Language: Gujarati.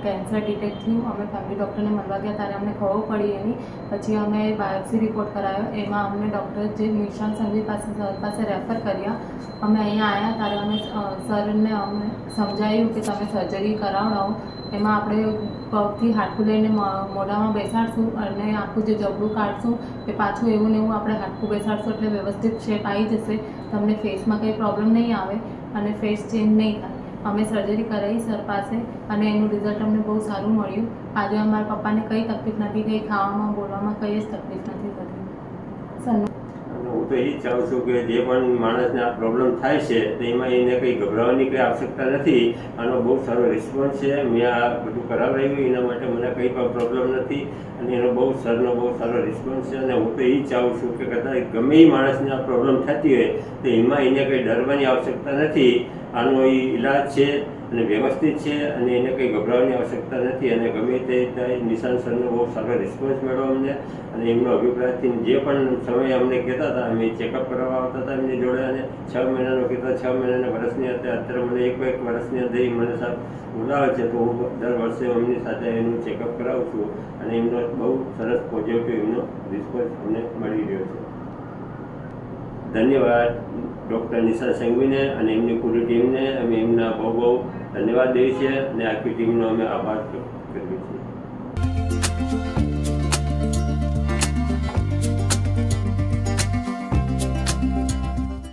કેન્સર ડિટેક્ટ થયું. અમે ફેમિલી ડૉક્ટરને મળવા ગયા ત્યારે અમને ખબર પડી એની. પછી અમે બાયોપ્સી રિપોર્ટ કરાવ્યો. એમાં અમને ડૉક્ટર જે નિશાંત સંઘવી પાસે રેફર કર્યા. અમે અહીંયા આવ્યા ત્યારે અમે સરને અમે સમજાવ્યું કે તમે સર્જરી કરાવડાવો. એમાં આપણે પગથી હાડકું લઈને મોઢામાં બેસાડશું અને આખું જે જબડું કાઢશું એ પાછું એવું ને એવું આપણે હાડકું બેસાડશું એટલે વ્યવસ્થિત શેપ આવી જશે. તમને ફેસમાં કંઈ પ્રોબ્લેમ નહીં આવે અને ફેસ ચેન્જ નહીં થાય. અમે સર્જરી કરાવી સર પાસે અને એનું રિઝલ્ટ અમને બહુ સારું મળ્યું. આજે અમારા પપ્પાને કંઈ તકલીફ નથી, કંઈ ખાવામાં બોલવામાં કંઈ જ તકલીફ નથી થતી. સરનું હું તો એ જ ચાહું છું કે જે પણ માણસને આ પ્રોબ્લેમ થાય છે તો એમાં એને કંઈ ગભરાવાની કંઈ આવશ્યકતા નથી. આનો બહુ સારો રિસ્પોન્સ છે. મેં આ બધું કરાવડાવ્યું એના માટે મને કંઈ પણ પ્રોબ્લેમ નથી અને એનો સરનો બહુ સારો રિસ્પોન્સ છે. અને હું તો એ જ ચાહું છું કે કદાચ ગમે એ માણસને આ પ્રોબ્લેમ થતી હોય તો એમાં એને કંઈ ડરવાની આવશ્યકતા નથી. આનો એ ઈલાજ છે અને વ્યવસ્થિત છે અને એને કંઈ ગભરાવાની આવશ્યકતા નથી. અને ગમે તે થાય નિશાંત સરનો બહુ સારો રિસ્પોન્સ મળ્યો અમને. અને એમનો અભિપ્રાયથી જે પણ સમય અમને કહેતા હતા, અમે ચેકઅપ કરાવવા આવતા હતા એમની જોડે અને 6 મહિનાનો કહેતા 6 મહિનાના વર્ષની અત્યારે મને એક વર્ષની અંદર મને સાહેબ બોલાવે છે તો હું દર વર્ષે એમની સાથે એનું ચેકઅપ કરાવું છું અને એમનો બહુ સરસ પોઝિટિવ એમનો રિસ્પોન્સ અમને મળી રહ્યો છે. ધન્યવાદ ડૉક્ટર નિશાંત સંઘવીને અને એમની પૂરી ટીમને. અમે એમના બહુ ધન્યવાદ દઈએ છીએ અને આખી ટીમનો અમે આભાર કરીએ છીએ.